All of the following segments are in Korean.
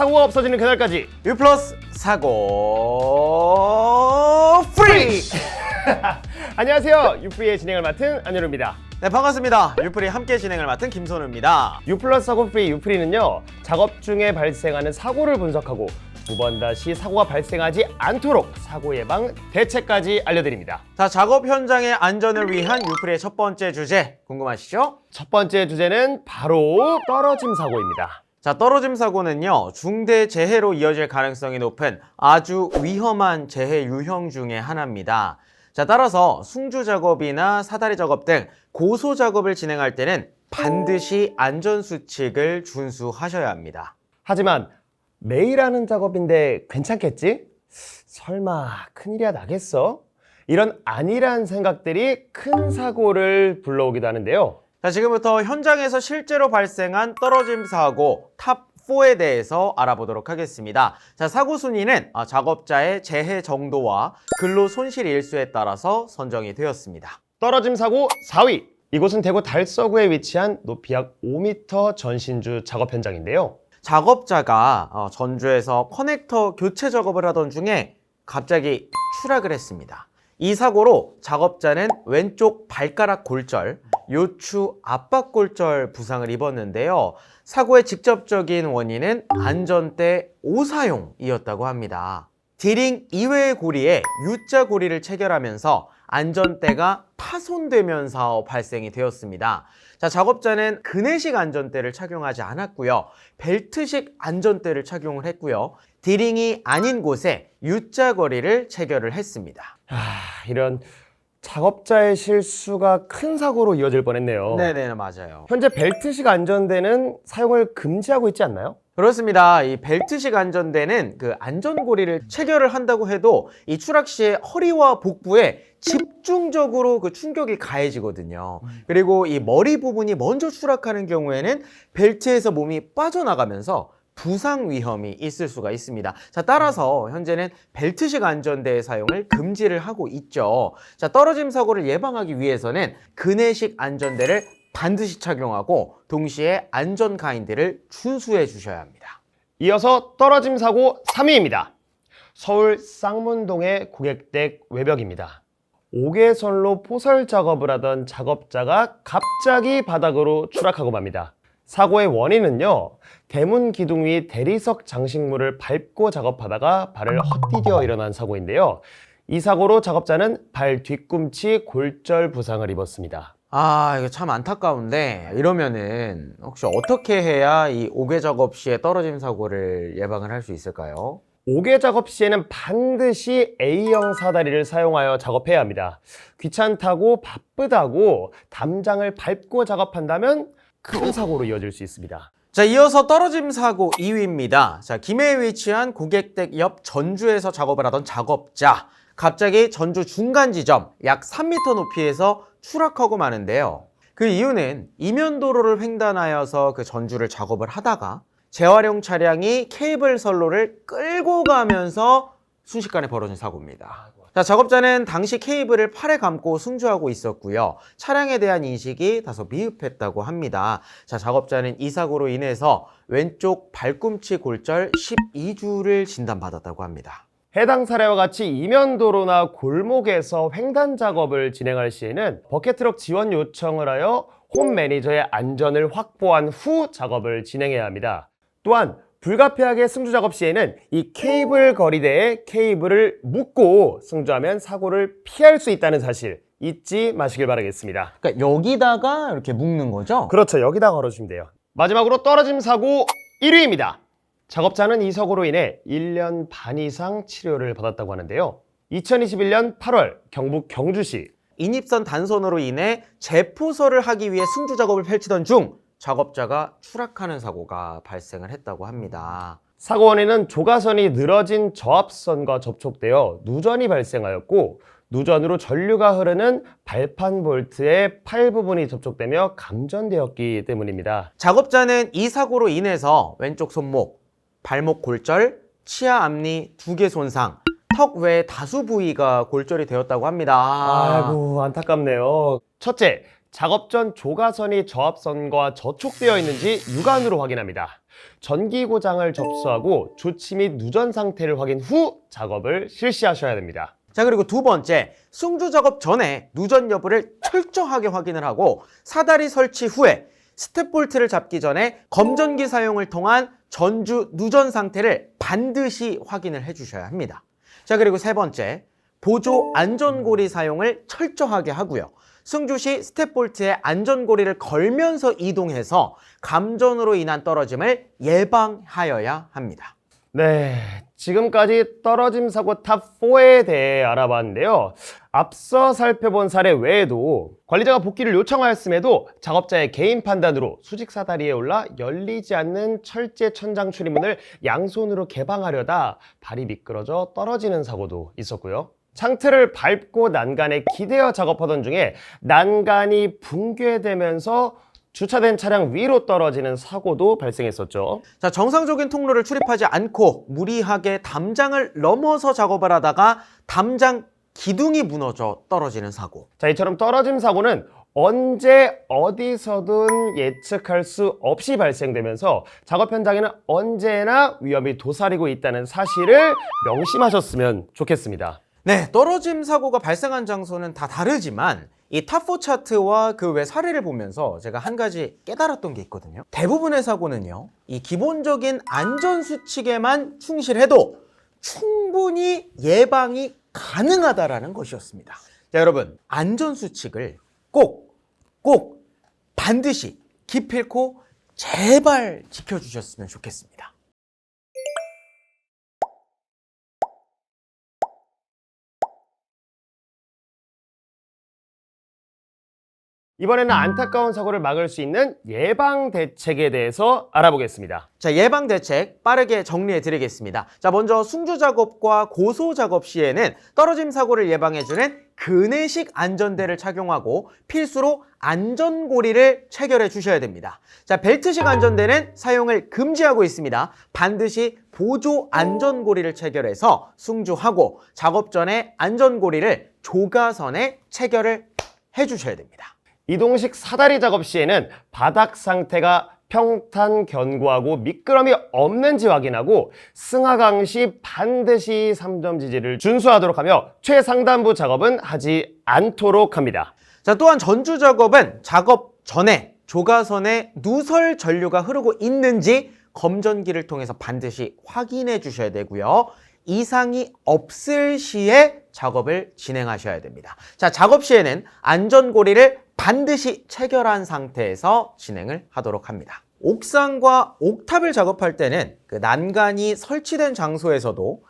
사고가 없어지는 그날까지 유플러스 사고 프리! 안녕하세요. 유프리의 진행을 맡은 안효루입니다. 네, 반갑습니다. 유프리 함께 진행을 맡은 김선우입니다. 유플러스 사고 프리 유프리는요, 작업 중에 발생하는 사고를 분석하고 두 번 다시 사고가 발생하지 않도록 사고 예방 대책까지 알려드립니다. 자, 작업 현장의 안전을 위한 유프리의 첫 번째 주제 궁금하시죠? 첫 번째 주제는 바로 떨어짐 사고입니다. 자, 떨어짐 사고는요, 중대 재해로 이어질 가능성이 높은 아주 위험한 재해 유형 중에 하나입니다. 자, 따라서 승주 작업이나 사다리 작업 등 고소 작업을 진행할 때는 반드시 안전수칙을 준수하셔야 합니다. 하지만 매일 하는 작업인데 괜찮겠지? 설마 큰일이야 나겠어? 이런 안일한 생각들이 큰 사고를 불러오기도 하는데요. 자, 지금부터 현장에서 실제로 발생한 떨어짐 사고 탑4에 대해서 알아보도록 하겠습니다. 자, 사고 순위는 작업자의 재해 정도와 근로 손실 일수에 따라서 선정이 되었습니다. 떨어짐 사고 4위. 이곳은 대구 달서구에 위치한 높이 약 5m 전신주 작업 현장인데요. 작업자가 전주에서 커넥터 교체 작업을 하던 중에 갑자기 추락을 했습니다. 이 사고로 작업자는 왼쪽 발가락 골절, 요추 압박골절 부상을 입었는데요. 사고의 직접적인 원인은 안전대 오사용이었다고 합니다. 디링 이외의 고리에 U자 고리를 체결하면서 안전대가 파손되면서 발생이 되었습니다. 자, 작업자는 그네식 안전대를 착용하지 않았고요. 벨트식 안전대를 착용을 했고요. 디링이 아닌 곳에 U자 고리를 체결을 했습니다. 이런 작업자의 실수가 큰 사고로 이어질 뻔했네요. 네네, 맞아요. 현재 벨트식 안전대는 사용을 금지하고 있지 않나요? 그렇습니다. 이 벨트식 안전대는 그 안전고리를 체결을 한다고 해도 이 추락 시에 허리와 복부에 집중적으로 그 충격이 가해지거든요. 그리고 이 머리 부분이 먼저 추락하는 경우에는 벨트에서 몸이 빠져나가면서 부상 위험이 있을 수가 있습니다. 자, 따라서 현재는 벨트식 안전대의 사용을 금지를 하고 있죠. 자, 떨어짐 사고를 예방하기 위해서는 그네식 안전대를 반드시 착용하고 동시에 안전 가이드를 준수해 주셔야 합니다. 이어서 떨어짐 사고 3위입니다. 서울 쌍문동의 고객댁 외벽입니다. 옥외선로 포설 작업을 하던 작업자가 갑자기 바닥으로 추락하고 맙니다. 사고의 원인은요, 대문 기둥 위 대리석 장식물을 밟고 작업하다가 발을 헛디뎌 일어난 사고인데요. 이 사고로 작업자는 발 뒤꿈치 골절 부상을 입었습니다. 이거 참 안타까운데 이러면은 혹시 어떻게 해야 이 옥외 작업 시에 떨어짐 사고를 예방을 할 수 있을까요? 옥외 작업 시에는 반드시 A형 사다리를 사용하여 작업해야 합니다. 귀찮다고 바쁘다고 담장을 밟고 작업한다면 큰 사고로 이어질 수 있습니다. 자, 이어서 떨어짐 사고 2위입니다. 자, 김해에 위치한 고객댁 옆 전주에서 작업을 하던 작업자. 갑자기 전주 중간 지점 약 3m 높이에서 추락하고 마는데요. 그 이유는 이면도로를 횡단하여서 그 전주를 작업을 하다가 재활용 차량이 케이블 선로를 끌고 가면서 순식간에 벌어진 사고입니다. 자, 작업자는 당시 케이블을 팔에 감고 승주하고 있었고요. 차량에 대한 인식이 다소 미흡했다고 합니다. 자, 작업자는 이 사고로 인해서 왼쪽 발꿈치 골절 12주를 진단받았다고 합니다. 해당 사례와 같이 이면도로나 골목에서 횡단 작업을 진행할 시에는 버켓트럭 지원 요청을 하여 홈 매니저의 안전을 확보한 후 작업을 진행해야 합니다. 또한 불가피하게 승주 작업 시에는 이 케이블 거리대에 케이블을 묶고 승주하면 사고를 피할 수 있다는 사실 잊지 마시길 바라겠습니다. 그러니까 여기다가 이렇게 묶는 거죠? 그렇죠. 여기다 걸어주면 돼요. 마지막으로 떨어짐 사고 1위입니다. 작업자는 이 사고로 인해 1년 반 이상 치료를 받았다고 하는데요. 2021년 8월 경북 경주시 인입선 단선으로 인해 재포설을 하기 위해 승주 작업을 펼치던 중 작업자가 추락하는 사고가 발생을 했다고 합니다. 사고 원인은 조가선이 늘어진 저압선과 접촉되어 누전이 발생하였고 누전으로 전류가 흐르는 발판 볼트의 팔 부분이 접촉되며 감전되었기 때문입니다. 작업자는 이 사고로 인해서 왼쪽 손목, 발목 골절, 치아 앞니 2개 손상, 턱 외 다수 부위가 골절이 되었다고 합니다. 아이고, 안타깝네요. 첫째, 작업 전 조가선이 저압선과 저촉되어 있는지 육안으로 확인합니다. 전기 고장을 접수하고 조치 및 누전 상태를 확인 후 작업을 실시하셔야 됩니다. 자, 그리고 두 번째, 승주 작업 전에 누전 여부를 철저하게 확인을 하고 사다리 설치 후에 스텝볼트를 잡기 전에 검전기 사용을 통한 전주 누전 상태를 반드시 확인을 해주셔야 합니다. 자, 그리고 세 번째, 보조 안전고리 사용을 철저하게 하고요. 승주 시 스텝볼트에 안전고리를 걸면서 이동해서 감전으로 인한 떨어짐을 예방하여야 합니다. 네, 지금까지 떨어짐 사고 탑4에 대해 알아봤는데요. 앞서 살펴본 사례 외에도 관리자가 복귀를 요청하였음에도 작업자의 개인 판단으로 수직 사다리에 올라 열리지 않는 철제 천장 출입문을 양손으로 개방하려다 발이 미끄러져 떨어지는 사고도 있었고요. 창틀을 밟고 난간에 기대어 작업하던 중에 난간이 붕괴되면서 주차된 차량 위로 떨어지는 사고도 발생했었죠. 자, 정상적인 통로를 출입하지 않고 무리하게 담장을 넘어서 작업을 하다가 담장 기둥이 무너져 떨어지는 사고. 자, 이처럼 떨어짐 사고는 언제 어디서든 예측할 수 없이 발생되면서 작업 현장에는 언제나 위험이 도사리고 있다는 사실을 명심하셨으면 좋겠습니다. 네, 떨어짐 사고가 발생한 장소는 다 다르지만 이 탑4 차트와 그 외 사례를 보면서 제가 한 가지 깨달았던 게 있거든요. 대부분의 사고는요, 이 기본적인 안전수칙에만 충실해도 충분히 예방이 가능하다라는 것이었습니다. 자, 여러분, 안전수칙을 꼭 반드시 기필코 제발 지켜주셨으면 좋겠습니다. 이번에는 안타까운 사고를 막을 수 있는 예방 대책에 대해서 알아보겠습니다. 자, 예방 대책 빠르게 정리해 드리겠습니다. 자, 먼저 승주 작업과 고소 작업 시에는 떨어짐 사고를 예방해주는 그네식 안전대를 착용하고 필수로 안전고리를 체결해 주셔야 됩니다. 자, 벨트식 안전대는 사용을 금지하고 있습니다. 반드시 보조 안전고리를 체결해서 승주하고 작업 전에 안전고리를 조가선에 체결을 해 주셔야 됩니다. 이동식 사다리 작업 시에는 바닥 상태가 평탄, 견고하고 미끄럼이 없는지 확인하고 승하강 시 반드시 3점 지지를 준수하도록 하며 최상단부 작업은 하지 않도록 합니다. 자, 또한 전주 작업은 작업 전에 조가선에 누설 전류가 흐르고 있는지 검전기를 통해서 반드시 확인해 주셔야 되고요. 이상이 없을 시에 작업을 진행하셔야 됩니다. 자, 작업 시에는 안전고리를 반드시 체결한 상태에서 진행을 하도록 합니다. 옥상과 옥탑을 작업할 때는 그 난간이 설치된 장소에서도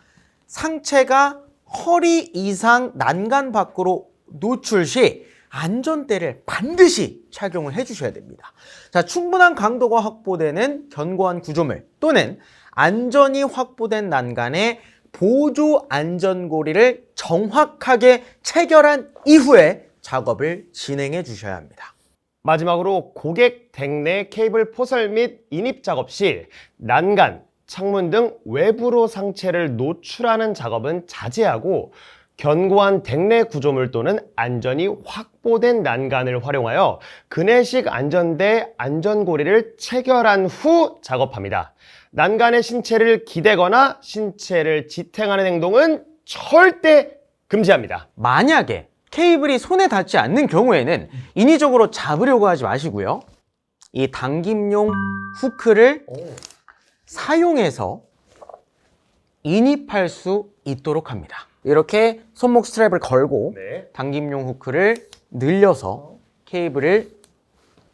상체가 허리 이상 난간 밖으로 노출 시 안전대를 반드시 착용을 해주셔야 됩니다. 자, 충분한 강도가 확보되는 견고한 구조물 또는 안전이 확보된 난간에 보조 안전고리를 정확하게 체결한 이후에 작업을 진행해 주셔야 합니다. 마지막으로 고객 댁 내 케이블 포설 및 인입 작업 시 난간, 창문 등 외부로 상체를 노출하는 작업은 자제하고 견고한 댁 내 구조물 또는 안전이 확보된 난간을 활용하여 그네식 안전대 안전고리를 체결한 후 작업합니다. 난간에 신체를 기대거나 신체를 지탱하는 행동은 절대 금지합니다. 만약에 케이블이 손에 닿지 않는 경우에는 인위적으로 잡으려고 하지 마시고요. 이 당김용 후크를 사용해서 인입할 수 있도록 합니다. 이렇게 손목 스트랩을 걸고 당김용 후크를 늘려서 케이블을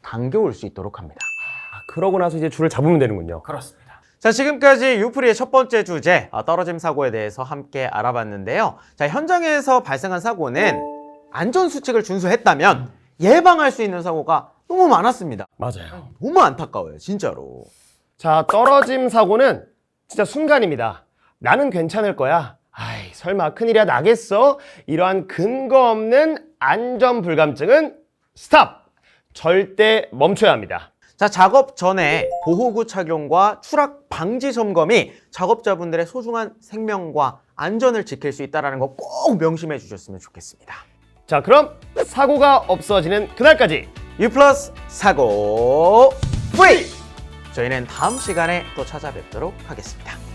당겨올 수 있도록 합니다. 그러고 나서 이제 줄을 잡으면 되는군요. 그렇습니다. 자, 지금까지 유프리의 첫 번째 주제, 떨어짐 사고에 대해서 함께 알아봤는데요. 자, 현장에서 발생한 사고는 안전수칙을 준수했다면 예방할 수 있는 사고가 너무 많았습니다. 맞아요. 너무 안타까워요, 진짜로. 자, 떨어짐 사고는 진짜 순간입니다. 나는 괜찮을 거야. 아이, 설마 큰일이야 나겠어? 이러한 근거 없는 안전 불감증은 스탑! 절대 멈춰야 합니다. 자, 작업 전에 보호구 착용과 추락 방지 점검이 작업자분들의 소중한 생명과 안전을 지킬 수 있다는 거 꼭 명심해 주셨으면 좋겠습니다. 자, 그럼 사고가 없어지는 그날까지 U+ 사고 프리! 저희는 다음 시간에 또 찾아뵙도록 하겠습니다.